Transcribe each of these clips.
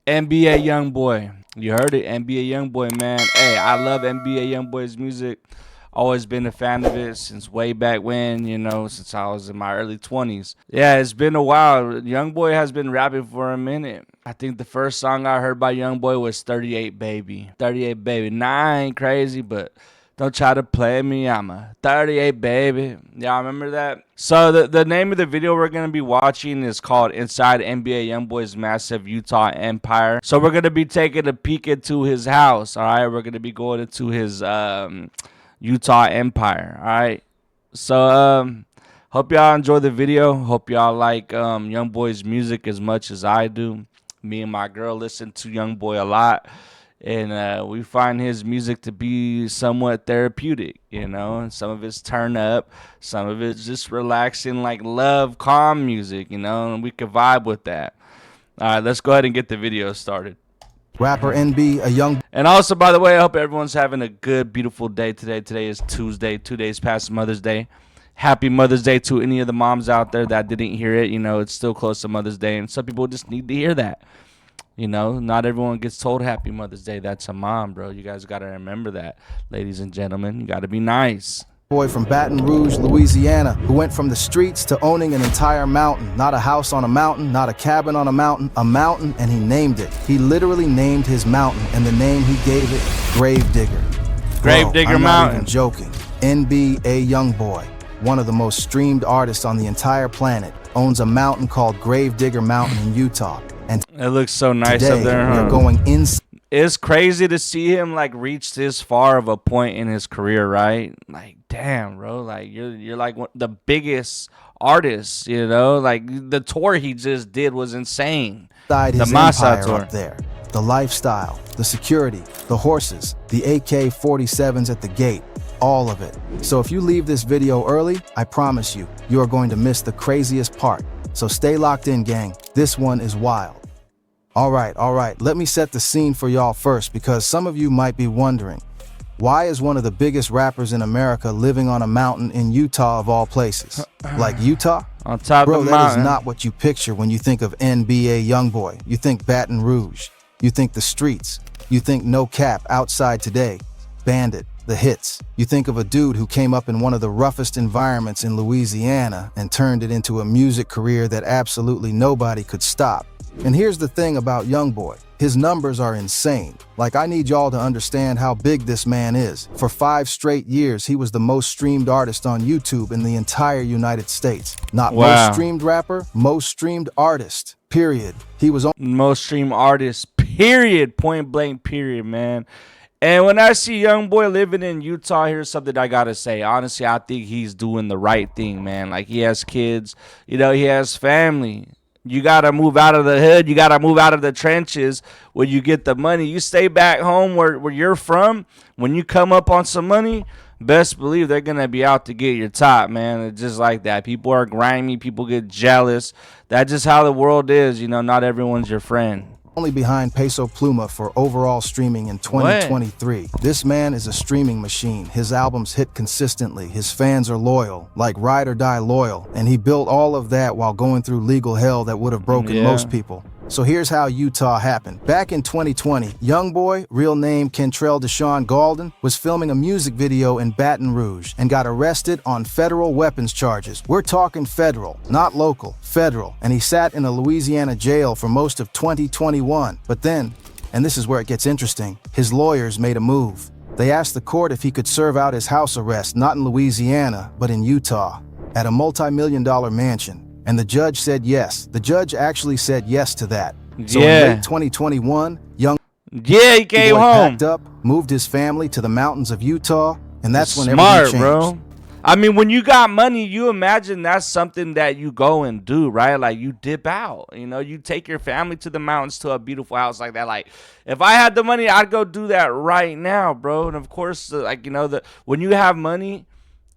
NBA YoungBoy. You heard it, NBA YoungBoy, man. Hey, I love NBA YoungBoy's music. Always been a fan of it since way back when, since I was in my early 20s. Yeah, it's been a while. YoungBoy has been rapping for a minute. I think the first song I heard by YoungBoy was 38 Baby. 38 Baby. Nah, I ain't crazy, but don't try to play me. I'm a 38 baby. Y'all remember that? So the name of the video we're going to be watching is called Inside NBA YoungBoy's Massive Utah Empire. So we're going to be taking a peek into his house. All right. We're going to be going into his Utah Empire. All right. So hope y'all enjoy the video. Hope y'all like YoungBoy's music as much as I do. Me and my girl listen to YoungBoy a lot. And we find his music to be somewhat therapeutic, and some of it's turn up, some of it's just relaxing, like love, calm music, and we can vibe with that. All right, let's go ahead and get the video started. Rapper NB, a young... And also, by the way, I hope everyone's having a good, beautiful day today. Today is Tuesday, 2 days past Mother's Day. Happy Mother's Day to any of the moms out there that didn't hear it. It's still close to Mother's Day, and some people just need to hear that. Not everyone gets told Happy Mother's Day. That's a mom, bro. You guys got to remember that, ladies and gentlemen. You got to be nice. Boy from Baton Rouge, Louisiana, who went from the streets to owning an entire mountain. Not a house on a mountain, not a cabin on a mountain, and he named it. He literally named his mountain, and the name he gave it, Grave Digger. Grave Digger I'm Mountain. Not even joking. NBA YoungBoy, one of the most streamed artists on the entire planet, owns a mountain called Grave Digger Mountain in Utah. And it looks so nice today, up there, huh? We're going inside. It's crazy to see him reach this far of a point in his career, right? Like, damn, bro. Like you're like the biggest artist, the tour he just did was insane. The Massa tour up there. The lifestyle, the security, the horses, the AK-47s at the gate, all of it. So if you leave this video early, I promise you are going to miss the craziest part. So stay locked in, gang. This one is wild. All right. Let me set the scene for y'all first, because some of you might be wondering, why is one of the biggest rappers in America living on a mountain in Utah of all places? Like Utah? On top Bro, of the that mountain. is not what you picture when you think of NBA YoungBoy. You think Baton Rouge. You think the streets. You think no cap outside today. Bandit. The hits. You think of a dude who came up in one of the roughest environments in Louisiana and turned it into a music career that absolutely nobody could stop. And here's the thing about YoungBoy. His numbers are insane. Like, I need y'all to understand how big this man is. For 5 straight years, he was the most streamed artist on YouTube in the entire United States. Not most streamed rapper, most streamed artist. Period. He was on most streamed artist. Period. Point blank. Period, man. And when I see YoungBoy living in Utah, here's something I gotta say. Honestly, I think he's doing the right thing, man. Like, he has kids, he has family. You gotta move out of the hood. You gotta move out of the trenches where you get the money. You stay back home where you're from. When you come up on some money, best believe they're gonna be out to get your top, man. It's just like that. People are grimy. People get jealous. That's just how the world is. Not everyone's your friend. Only behind Peso Pluma for overall streaming in 2023. What? This man is a streaming machine. His albums hit consistently. His fans are loyal, like ride or die loyal. And he built all of that while going through legal hell that would have broken most people. So here's how Utah happened. Back in 2020, YoungBoy, real name Kentrell Deshaun Galden, was filming a music video in Baton Rouge and got arrested on federal weapons charges. We're talking federal, not local, federal. And he sat in a Louisiana jail for most of 2021. But then, and this is where it gets interesting, his lawyers made a move. They asked the court if he could serve out his house arrest, not in Louisiana, but in Utah, at a multi-million-dollar mansion. And the judge said yes. The judge actually said yes to that. So in late 2021, he came home, packed up, moved his family to the mountains of Utah, and that's when everything changed. Bro. I mean, when you got money, you imagine that's something that you go and do, right? Like, you dip out, you take your family to the mountains to a beautiful house like that. Like, if I had the money, I'd go do that right now, bro. And of course, when you have money,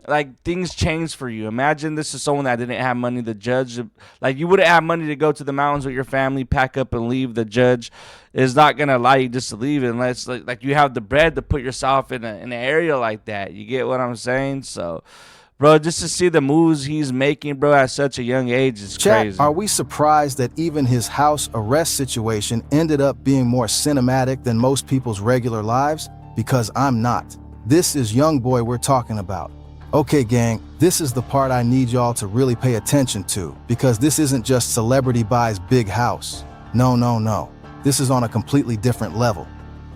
like, things change for you. Imagine this is someone that didn't have money. The judge, like, you wouldn't have money to go to the mountains with your family, pack up and leave. The judge is not going to allow you just to leave unless, like you have the bread to put yourself in an area like that. You get what I'm saying? So, bro, just to see the moves he's making, bro, at such a young age is Chat, crazy. are we surprised that even his house arrest situation ended up being more cinematic than most people's regular lives? Because I'm not. This is YoungBoy we're talking about. Okay, gang, this is the part I need y'all to really pay attention to, because this isn't just celebrity buys big house. No, no, no. This is on a completely different level.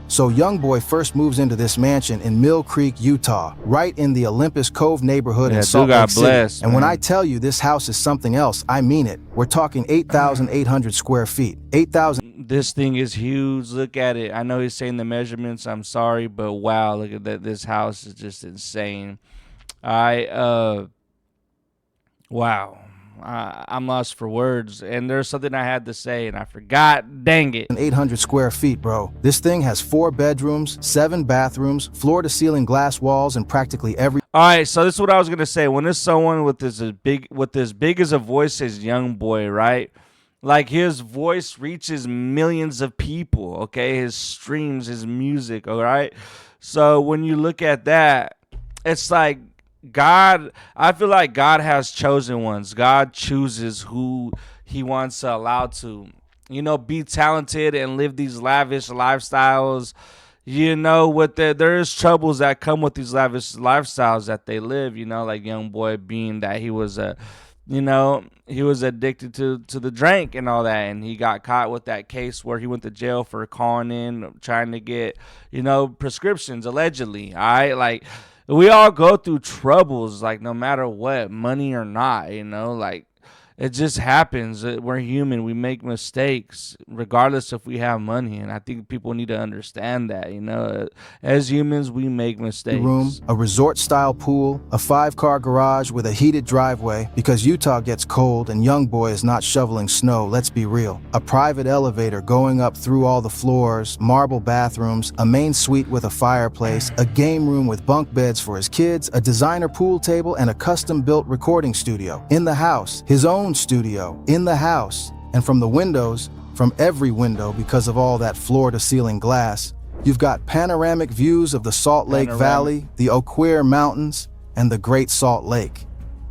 So YoungBoy first moves into this mansion in Mill Creek, Utah, right in the Olympus Cove neighborhood in Salt Lake City. And when I tell you this house is something else, I mean it. We're talking 8,800 square feet. 8,000. This thing is huge. Look at it. I know he's saying the measurements. I'm sorry, but wow, look at that. This house is just insane. Wow. I'm lost for words, and there's something I had to say, and I forgot. Dang it. 800 square feet, bro. This thing has 4 bedrooms, 7 bathrooms, floor-to-ceiling glass walls, and practically every... All right, so this is what I was gonna say. When there's someone with as big as a voice as YoungBoy, right? Like, his voice reaches millions of people, okay? His streams, his music, all right? So when you look at that, it's like God, I feel like God has chosen ones. God chooses who he wants to allow to, be talented and live these lavish lifestyles. There's troubles that come with these lavish lifestyles that they live, like YoungBoy being that he was he was addicted to the drink and all that, and he got caught with that case where he went to jail for calling in, trying to get, prescriptions, allegedly. All right, like, we all go through troubles, like, no matter what, money or not, like, it just happens. We're human. We make mistakes, regardless if we have money. And I think people need to understand that, as humans, we make mistakes. Room, a resort-style pool, a 5-car garage with a heated driveway, because Utah gets cold and YoungBoy is not shoveling snow, let's be real. A private elevator going up through all the floors, marble bathrooms, a main suite with a fireplace, a game room with bunk beds for his kids, a designer pool table, and a custom-built recording studio. In the house, his own studio in the house, and from the windows, from every window, because of all that floor-to-ceiling glass, you've got panoramic views of the Salt Lake Valley, the Eau Claire Mountains, and the Great Salt Lake.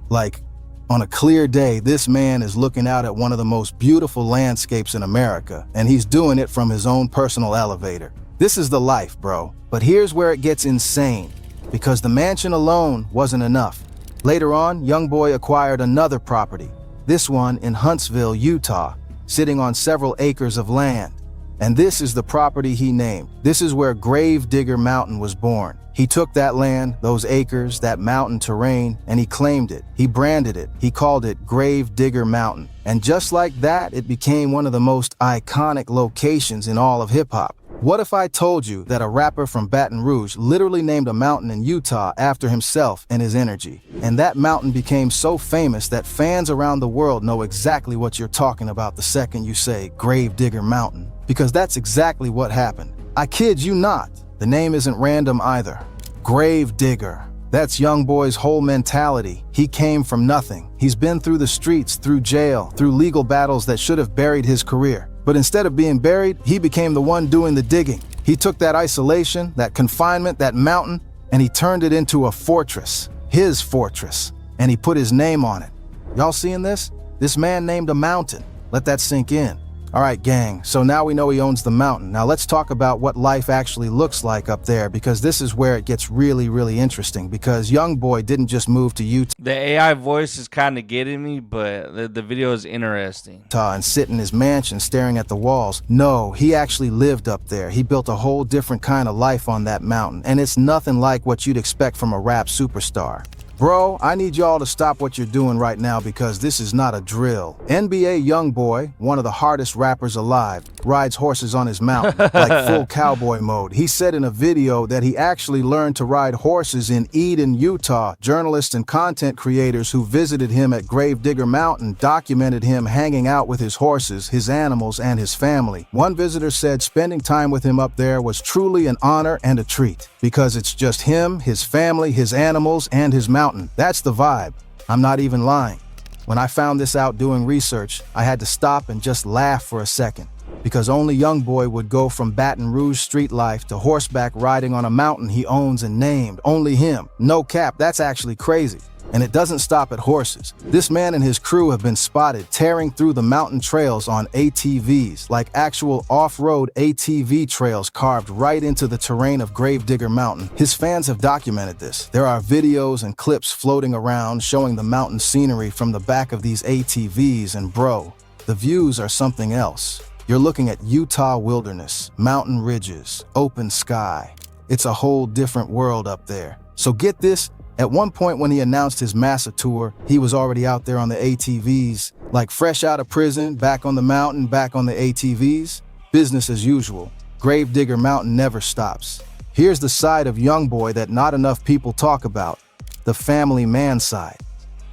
Like, on a clear day, this man is looking out at one of the most beautiful landscapes in America, and he's doing it from his own personal elevator. This is the life, bro. But here's where it gets insane, because the mansion alone wasn't enough. Later on, YoungBoy acquired another property, this one in Huntsville, Utah, sitting on several acres of land. And this is the property he named. This is where Grave Digger Mountain was born. He took that land, those acres, that mountain terrain, and he claimed it. He branded it. He called it Grave Digger Mountain. And just like that, it became one of the most iconic locations in all of hip-hop. What if I told you that a rapper from Baton Rouge literally named a mountain in Utah after himself and his energy? And that mountain became so famous that fans around the world know exactly what you're talking about the second you say Grave Digger Mountain. Because that's exactly what happened. I kid you not. The name isn't random either. Grave Digger. That's YoungBoy's whole mentality. He came from nothing. He's been through the streets, through jail, through legal battles that should have buried his career. But instead of being buried, he became the one doing the digging. He took that isolation, that confinement, that mountain, and he turned it into a fortress. His fortress. And he put his name on it. Y'all seeing this? This man named a mountain. Let that sink in. All right, gang, so now we know he owns the mountain. Now let's talk about what life actually looks like up there, because this is where it gets really, really interesting, because YoungBoy didn't just move to Utah. The AI voice is kind of getting me, but the video is interesting. And sit in his mansion staring at the walls. No, he actually lived up there. He built a whole different kind of life on that mountain, and it's nothing like what you'd expect from a rap superstar. Bro, I need y'all to stop what you're doing right now, because this is not a drill. NBA YoungBoy, one of the hardest rappers alive, rides horses on his mountain, like full cowboy mode. He said in a video that he actually learned to ride horses in Eden, Utah. Journalists and content creators who visited him at Grave Digger Mountain documented him hanging out with his horses, his animals, and his family. One visitor said spending time with him up there was truly an honor and a treat, because it's just him, his family, his animals, and his mountain. That's the vibe. I'm not even lying. When I found this out doing research, I had to stop and just laugh for a second, because only YoungBoy would go from Baton Rouge street life to horseback riding on a mountain he owns and named. Only him. No cap, that's actually crazy. And it doesn't stop at horses. This man and his crew have been spotted tearing through the mountain trails on ATVs, like actual off-road ATV trails carved right into the terrain of Gravedigger Mountain. His fans have documented this. There are videos and clips floating around showing the mountain scenery from the back of these ATVs, and bro, the views are something else. You're looking at Utah wilderness, mountain ridges, open sky. It's a whole different world up there. So get this, at one point when he announced his Massa tour, he was already out there on the ATVs, like fresh out of prison, back on the mountain, back on the ATVs. Business as usual. Gravedigger Mountain never stops. Here's the side of YoungBoy that not enough people talk about, the family man side.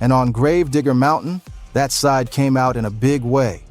And on Gravedigger Mountain, that side came out in a big way.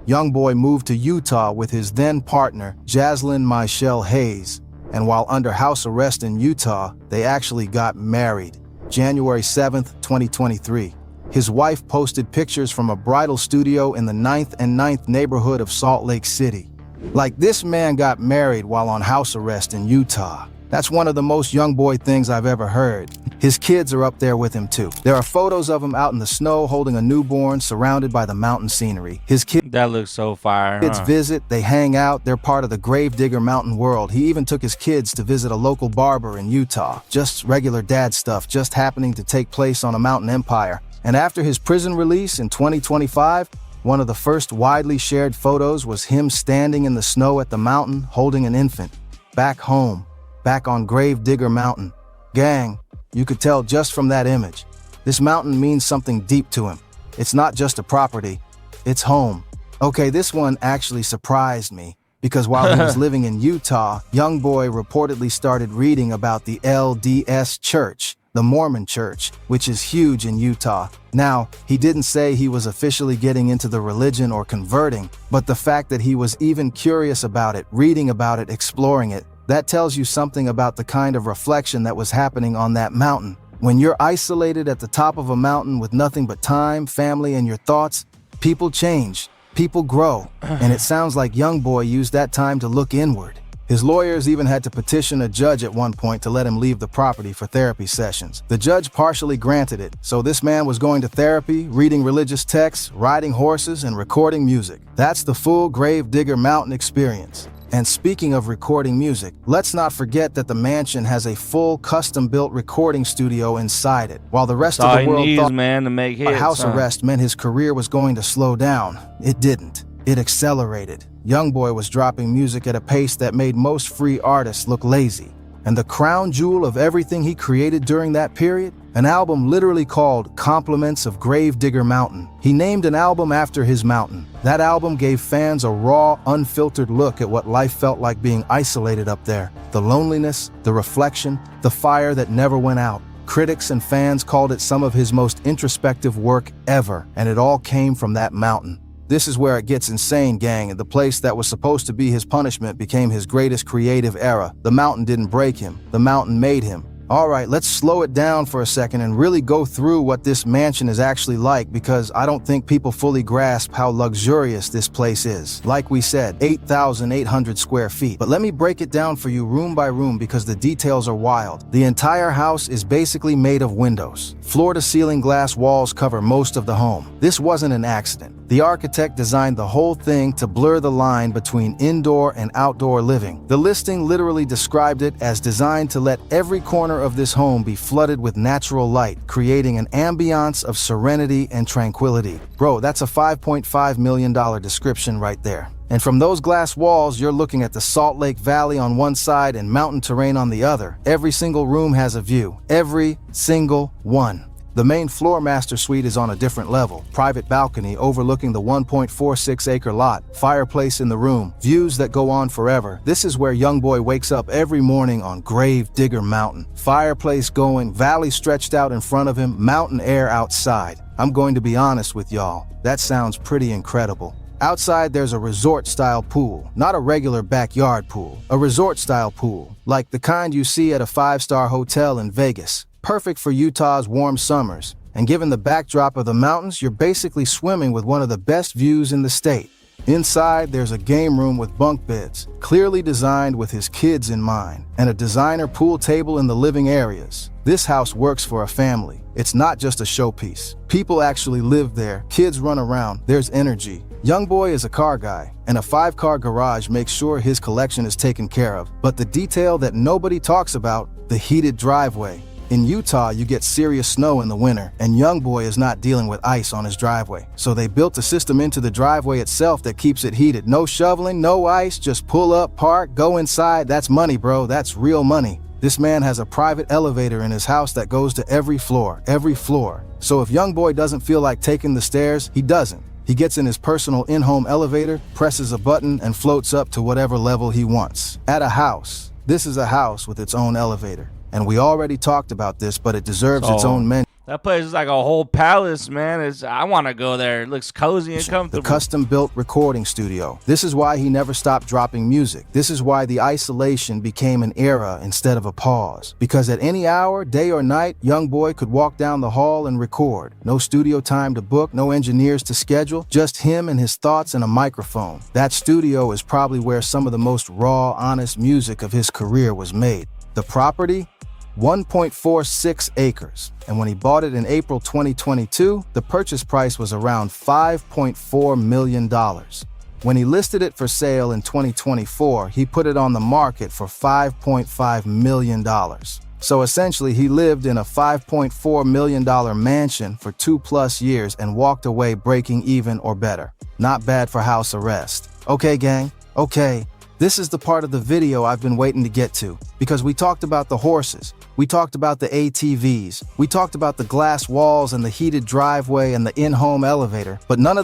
YoungBoy moved to Utah with his then partner, Jaslyn Michelle Hayes, and while under house arrest in Utah, they actually got married, January 7th, 2023. His wife posted pictures from a bridal studio in the 9th and 9th neighborhood of Salt Lake City. Like, this man got married while on house arrest in Utah. That's one of the most YoungBoy things I've ever heard. His kids are up there with him too. There are photos of him out in the snow holding a newborn surrounded by the mountain scenery. His kids That looks so fire. visit, they hang out, they're part of the Gravedigger Mountain world. He even took his kids to visit a local barber in Utah. Just regular dad stuff, just happening to take place on a mountain empire. And after his prison release in 2025, one of the first widely shared photos was him standing in the snow at the mountain holding an infant. Back home. Back on Gravedigger Mountain. Gang, you could tell just from that image. This mountain means something deep to him. It's not just a property, it's home. Okay, this one actually surprised me, because while he was living in Utah, YoungBoy reportedly started reading about the LDS Church, the Mormon Church, which is huge in Utah. Now, he didn't say he was officially getting into the religion or converting, but the fact that he was even curious about it, reading about it, exploring it, that tells you something about the kind of reflection that was happening on that mountain. When you're isolated at the top of a mountain with nothing but time, family, and your thoughts, people change, people grow, and it sounds like YoungBoy used that time to look inward. His lawyers even had to petition a judge at one point to let him leave the property for therapy sessions. The judge partially granted it, so this man was going to therapy, reading religious texts, riding horses, and recording music. That's the full Gravedigger Mountain experience. And speaking of recording music, let's not forget that the mansion has a full custom-built recording studio inside it. While the rest of the world thought man, to make hits, a house arrest meant his career was going to slow down, it didn't. It accelerated. YoungBoy was dropping music at a pace that made most free artists look lazy. And the crown jewel of everything he created during that period? An album literally called Compliments of Gravedigger Mountain. He named an album after his mountain. That album gave fans a raw, unfiltered look at what life felt like being isolated up there. The loneliness, the reflection, the fire that never went out. Critics and fans called it some of his most introspective work ever, and it all came from that mountain. This is where it gets insane, gang, and the place that was supposed to be his punishment became his greatest creative era. The mountain didn't break him, the mountain made him. Alright, let's slow it down for a second and really go through what this mansion is actually like, because I don't think people fully grasp how luxurious this place is. Like we said, 8,800 square feet. But let me break it down for you room by room because the details are wild. The entire house is basically made of windows. Floor-to-ceiling glass walls cover most of the home. This wasn't an accident. The architect designed the whole thing to blur the line between indoor and outdoor living. The listing literally described it as designed to let every corner of this home be flooded with natural light, creating an ambiance of serenity and tranquility. Bro, that's a $5.5 million description right there. And from those glass walls, you're looking at the Salt Lake Valley on one side and mountain terrain on the other. Every single room has a view. Every single one. The main floor master suite is on a different level. Private balcony overlooking the 1.46-acre lot. Fireplace in the room. Views that go on forever. This is where YoungBoy wakes up every morning on Gravedigger Mountain. Fireplace going, valley stretched out in front of him, mountain air outside. I'm going to be honest with y'all, that sounds pretty incredible. Outside, there's a resort-style pool, not a regular backyard pool. A resort-style pool, like the kind you see at a five-star hotel in Vegas. Perfect for Utah's warm summers. And given the backdrop of the mountains, you're basically swimming with one of the best views in the state. Inside, there's a game room with bunk beds, clearly designed with his kids in mind, and a designer pool table in the living areas. This house works for a family. It's not just a showpiece. People actually live there, kids run around, there's energy. YoungBoy is a car guy, and a 5-car garage makes sure his collection is taken care of. But the detail that nobody talks about, the heated driveway. In Utah, you get serious snow in the winter, and YoungBoy is not dealing with ice on his driveway. So they built a system into the driveway itself that keeps it heated. No shoveling, no ice, just pull up, park, go inside. That's money, bro. That's real money. This man has a private elevator in his house that goes to every floor. So if YoungBoy doesn't feel like taking the stairs, he doesn't. He gets in his personal in-home elevator, presses a button, and floats up to whatever level he wants. At a house. This is a house with its own elevator. And we already talked about this, but it deserves its own mention. That place is like a whole palace, man. I want to go there. It looks cozy and comfortable. The custom-built recording studio. This is why he never stopped dropping music. This is why the isolation became an era instead of a pause. Because at any hour, day or night, YoungBoy could walk down the hall and record. No studio time to book, no engineers to schedule, just him and his thoughts and a microphone. That studio is probably where some of the most raw, honest music of his career was made. The property? 1.46 acres, and when he bought it in April 2022, the purchase price was around $5.4 million. When he listed it for sale in 2024, he put it on the market for $5.5 million. So essentially, he lived in a $5.4 million mansion for 2+ years and walked away breaking even or better. Not bad for house arrest. Okay, gang, okay. This is the part of the video I've been waiting to get to, because we talked about the horses, we talked about the ATVs, we talked about the glass walls and the heated driveway and the in-home elevator, but none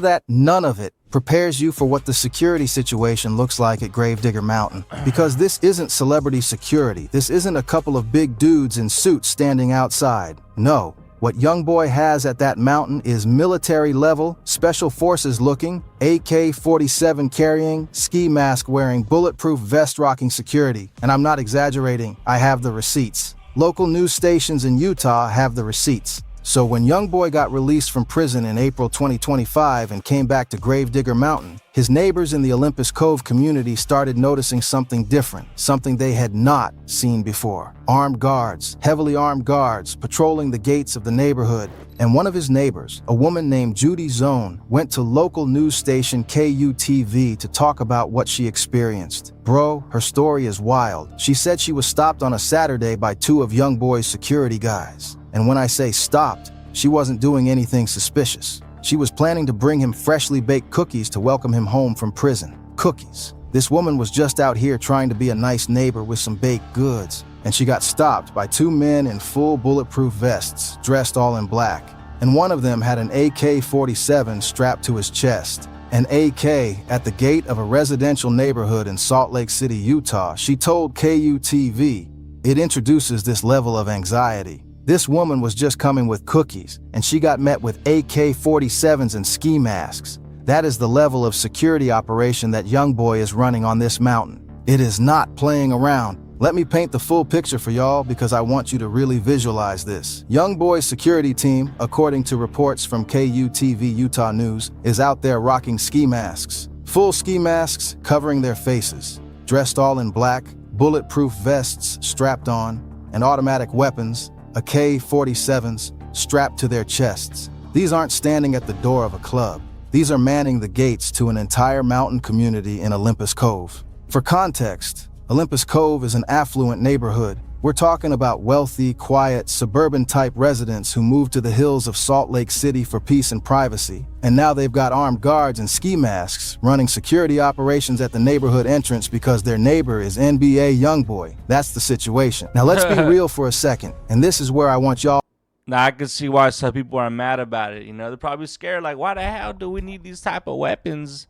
of it prepares you for what the security situation looks like at Gravedigger Mountain. Because this isn't celebrity security, this isn't a couple of big dudes in suits standing outside. No. What YoungBoy has at that mountain is military level, special forces looking, AK-47 carrying, ski mask wearing, bulletproof vest rocking security. And I'm not exaggerating, I have the receipts. Local news stations in Utah have the receipts. So when YoungBoy got released from prison in April 2025 and came back to Gravedigger Mountain, his neighbors in the Olympus Cove community started noticing something different, something they had not seen before. Armed guards, heavily armed guards, patrolling the gates of the neighborhood. And one of his neighbors, a woman named Judy Zone, went to local news station KUTV to talk about what she experienced. Bro, her story is wild. She said she was stopped on a Saturday by 2 of YoungBoy's security guys. And when I say stopped, she wasn't doing anything suspicious. She was planning to bring him freshly baked cookies to welcome him home from prison. Cookies. This woman was just out here trying to be a nice neighbor with some baked goods, and she got stopped by 2 men in full bulletproof vests, dressed all in black. And one of them had an AK-47 strapped to his chest. An AK at the gate of a residential neighborhood in Salt Lake City, Utah. She told KUTV, it introduces this level of anxiety. This woman was just coming with cookies, and she got met with AK-47s and ski masks. That is the level of security operation that YoungBoy is running on this mountain. It is not playing around. Let me paint the full picture for y'all because I want you to really visualize this. YoungBoy's security team, according to reports from KUTV Utah News, is out there rocking ski masks. Full ski masks covering their faces. Dressed all in black, bulletproof vests strapped on, and automatic weapons, AK-47s, strapped to their chests. These aren't standing at the door of a club. These are manning the gates to an entire mountain community in Olympus Cove. For context, Olympus Cove is an affluent neighborhood. We're talking about wealthy, quiet, suburban-type residents who moved to the hills of Salt Lake City for peace and privacy. And now they've got armed guards and ski masks running security operations at the neighborhood entrance because their neighbor is NBA YoungBoy. That's the situation. Now let's be real for a second, and this is where I want y'all. Now I can see why some people are mad about it. You know, they're probably scared. Like, why the hell do we need these type of weapons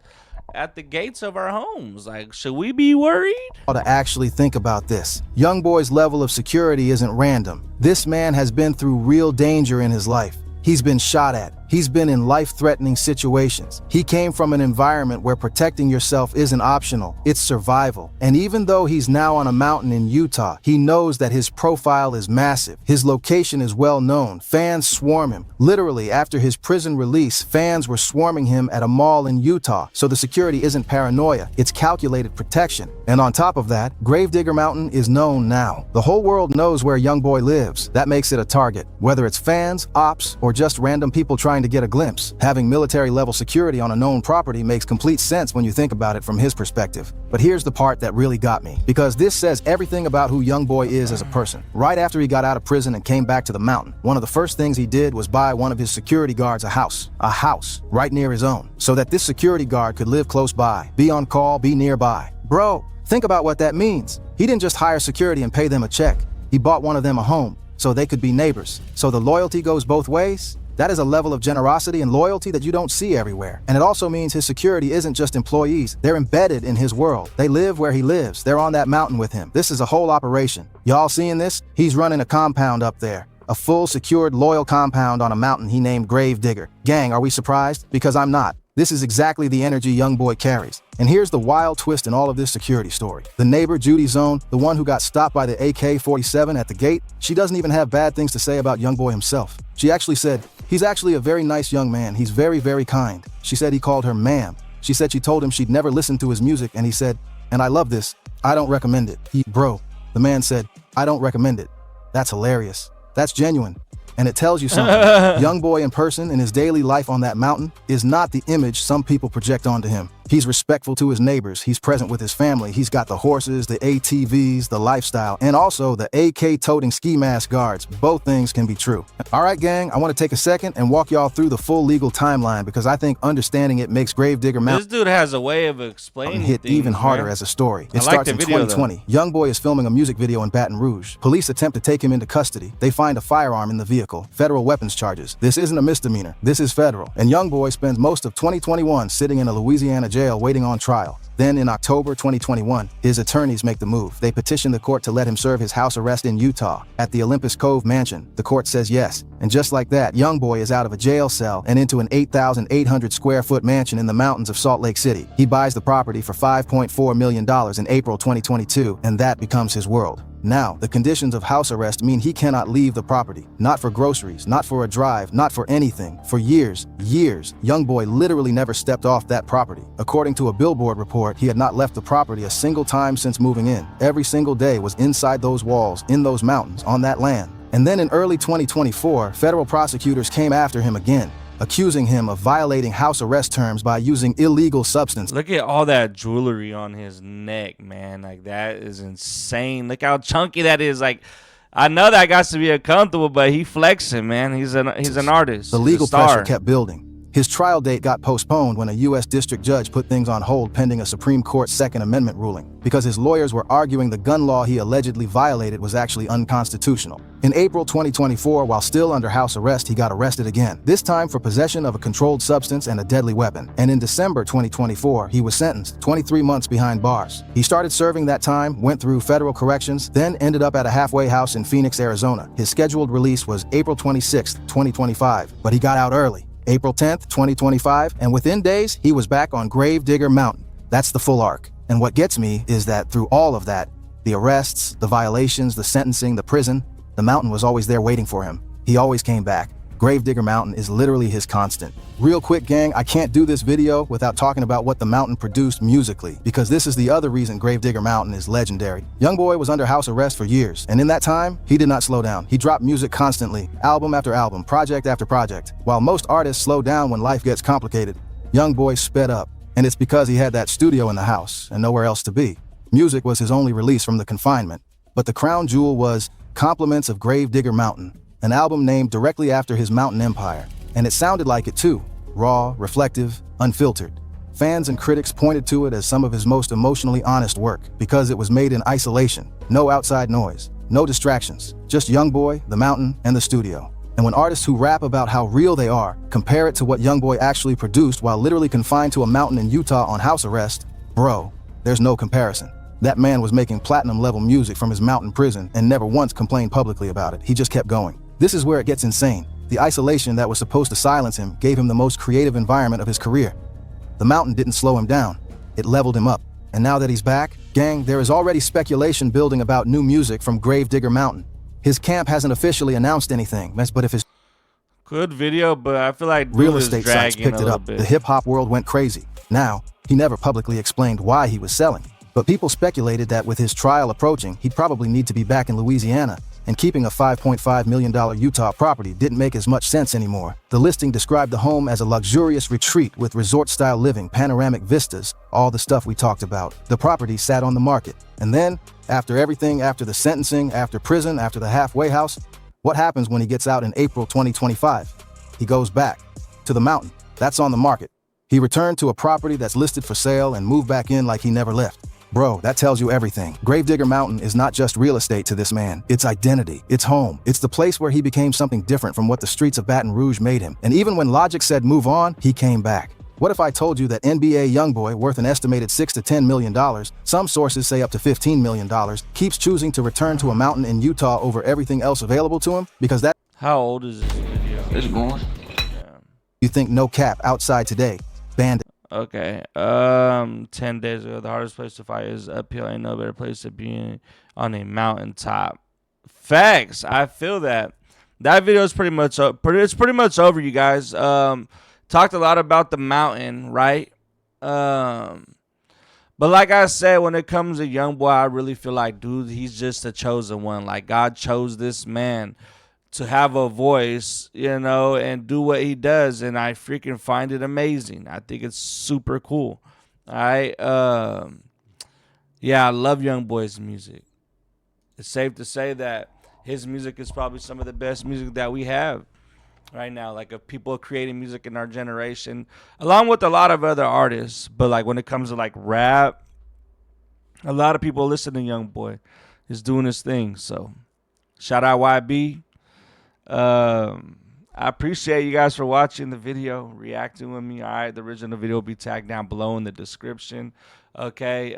at the gates of our homes? Like, should we be worried? To actually think about this. YoungBoy's level of security isn't random. This man has been through real danger in his life. He's been shot at, He's been in life-threatening situations. He came from an environment where protecting yourself isn't optional, it's survival. And even though he's now on a mountain in Utah, he knows that his profile is massive. His location is well known. Fans swarm him. Literally, after his prison release, fans were swarming him at a mall in Utah. So the security isn't paranoia, it's calculated protection. And on top of that, Gravedigger Mountain is known now. The whole world knows where YoungBoy lives. That makes it a target. Whether it's fans, ops, or just random people trying to get a glimpse, having military-level security on a known property makes complete sense when you think about it from his perspective. But here's the part that really got me, because this says everything about who YoungBoy is as a person. Right after he got out of prison and came back to the mountain, one of the first things he did was buy one of his security guards a house right near his own, so that this security guard could live close by, be on call, be nearby. Bro, think about what that means. He didn't just hire security and pay them a check. He bought one of them a home, so they could be neighbors. So the loyalty goes both ways? That is a level of generosity and loyalty that you don't see everywhere. And it also means his security isn't just employees. They're embedded in his world. They live where he lives. They're on that mountain with him. This is a whole operation. Y'all seeing this? He's running a compound up there. A full, secured, loyal compound on a mountain he named Gravedigger. Gang, are we surprised? Because I'm not. This is exactly the energy YoungBoy carries. And here's the wild twist in all of this security story. The neighbor, Judy Zone, the one who got stopped by the AK-47 at the gate, she doesn't even have bad things to say about YoungBoy himself. She actually said, he's actually a very nice young man. He's very, very kind. She said he called her ma'am. She said she told him she'd never listened to his music, and he said, and I love this, I don't recommend it. Bro, the man said, I don't recommend it. That's hilarious. That's genuine. And it tells you something. YoungBoy in person, in his daily life on that mountain, is not the image some people project onto him. He's respectful to his neighbors, he's present with his family, he's got the horses, the ATVs, the lifestyle, and also the AK-toting ski mask guards. Both things can be true. Alright gang, I want to take a second and walk y'all through the full legal timeline because I think understanding it makes Gravedigger Mountain This dude has a way of explaining hit things, even harder man. as a story. It I like starts the in video, 2020. YoungBoy is filming a music video in Baton Rouge. Police attempt to take him into custody. They find a firearm in the vehicle. Federal weapons charges. This isn't a misdemeanor. This is federal. And YoungBoy spends most of 2021 sitting in a Louisiana jail waiting on trial. Then in October 2021, his attorneys make the move. They petition the court to let him serve his house arrest in Utah at the Olympus Cove mansion. The court says yes. And just like that, YoungBoy is out of a jail cell and into an 8,800 square foot mansion in the mountains of Salt Lake City. He buys the property for $5.4 million in April 2022, and that becomes his world. Now, the conditions of house arrest mean he cannot leave the property. Not for groceries, not for a drive, not for anything. For years, YoungBoy literally never stepped off that property. According to a Billboard report, he had not left the property a single time since moving in. Every single day was inside those walls, in those mountains, on that land. And then in early 2024, federal prosecutors came after him again, accusing him of violating house arrest terms by using illegal substances. Look at all that jewelry on his neck, man. Like, that is insane. Look how chunky that is. Like, I know that got to be uncomfortable, but he flexing, man. He's an artist. The legal pressure kept building. His trial date got postponed when a U.S. district judge put things on hold pending a Supreme Court Second Amendment ruling, because his lawyers were arguing the gun law he allegedly violated was actually unconstitutional. In April 2024, while still under house arrest, he got arrested again, this time for possession of a controlled substance and a deadly weapon. And in December 2024, he was sentenced 23 months behind bars. He started serving that time, went through federal corrections, then ended up at a halfway house in Phoenix, Arizona. His scheduled release was April 26, 2025, but he got out early. April 10th, 2025, and within days, he was back on Gravedigger Mountain. That's the full arc. And what gets me is that through all of that, the arrests, the violations, the sentencing, the prison, the mountain was always there waiting for him. He always came back. Gravedigger Mountain is literally his constant. Real quick, gang, I can't do this video without talking about what the mountain produced musically, because this is the other reason Gravedigger Mountain is legendary. YoungBoy was under house arrest for years, and in that time, he did not slow down. He dropped music constantly, album after album, project after project. While most artists slow down when life gets complicated, YoungBoy sped up, and it's because he had that studio in the house and nowhere else to be. Music was his only release from the confinement, but the crown jewel was Compliments of Gravedigger Mountain, an album named directly after his mountain empire. And it sounded like it too. Raw, reflective, unfiltered. Fans and critics pointed to it as some of his most emotionally honest work because it was made in isolation. No outside noise, no distractions, just YoungBoy, the mountain, and the studio. And when artists who rap about how real they are compare it to what YoungBoy actually produced while literally confined to a mountain in Utah on house arrest, bro, there's no comparison. That man was making platinum-level music from his mountain prison and never once complained publicly about it. He just kept going. This is where it gets insane. The isolation that was supposed to silence him gave him the most creative environment of his career. The mountain didn't slow him down. It leveled him up. And now that he's back, gang, there is already speculation building about new music from Gravedigger Mountain. His camp hasn't officially announced anything, but if his good video, but I feel like real estate sites picked it up, bit. The hip-hop world went crazy. Now, he never publicly explained why he was selling. But people speculated that with his trial approaching, he'd probably need to be back in Louisiana, and keeping a $5.5 million Utah property didn't make as much sense anymore. The listing described the home as a luxurious retreat with resort-style living, panoramic vistas, all the stuff we talked about. The property sat on the market. And then, after everything, after the sentencing, after prison, after the halfway house, what happens when he gets out in April 2025? He goes back to the mountain. That's on the market. He returned to a property that's listed for sale and moved back in like he never left. Bro, that tells you everything. Gravedigger Mountain is not just real estate to this man. It's identity. It's home. It's the place where he became something different from what the streets of Baton Rouge made him. And even when Logic said move on, he came back. What if I told you that NBA YoungBoy, worth an estimated $6 to $10 million, some sources say up to $15 million, keeps choosing to return to a mountain in Utah over everything else available to him? Because that— How old is this video? It's going. You think no cap outside today. Banned. Okay. 10 days ago, the hardest place to fight is uphill. Ain't no better place to be on a mountaintop. Facts. I feel that. That video is pretty much over, you guys. Talked a lot about the mountain, right? But like I said, when it comes to YoungBoy, I really feel like, dude, he's just a chosen one. Like, God chose this man to have a voice, you know, and do what he does, and I freaking find it amazing. I think it's super cool. All right. Yeah, I love YoungBoy's music. It's safe to say that his music is probably some of the best music that we have right now, like of people creating music in our generation, along with a lot of other artists. But like when it comes to like rap, a lot of people listen to YoungBoy. He's doing his thing. So shout out YB. I appreciate you guys for watching the video, reacting with me. All right, the original video will be tagged down below in the description. Okay.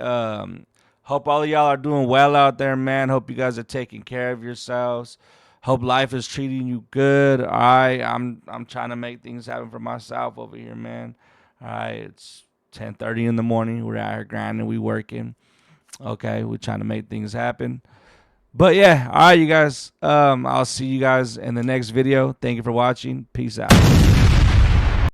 Hope all of y'all are doing well out there, man. Hope you guys are taking care of yourselves. Hope life is treating you good. All right, I'm trying to make things happen for myself over here, man. All right, it's 10:30 in the morning. We're out here grinding. We working. Okay, we're trying to make things happen. But yeah, all right, you guys. I'll see you guys in the next video. Thank you for watching. Peace out.